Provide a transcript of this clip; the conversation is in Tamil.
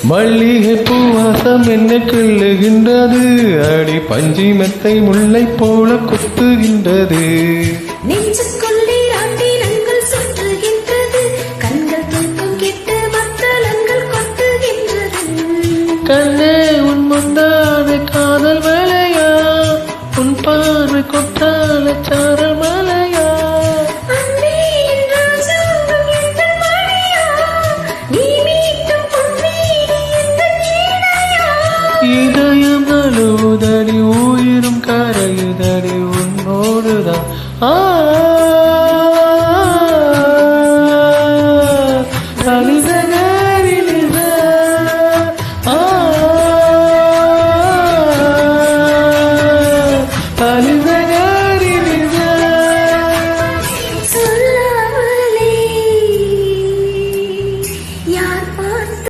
மல்லிகை பூவாசம் என்ன கிள்ளுகின்றது, அடி பஞ்சி மெத்தை முல்லை போல குத்துகின்றது. நெஞ்சுக்குள்ளே ஆட்டினங்கள் சுற்றுகின்றது, கண்கள் தூக்கம் கெட்டு மத்தளங்கள் கொட்டுகின்றது. கண்ணே உன் முந்தான காதல் மலையா, உன் பார்வை கொட்டால சாரல் மலையா. இதயம் அழுதடி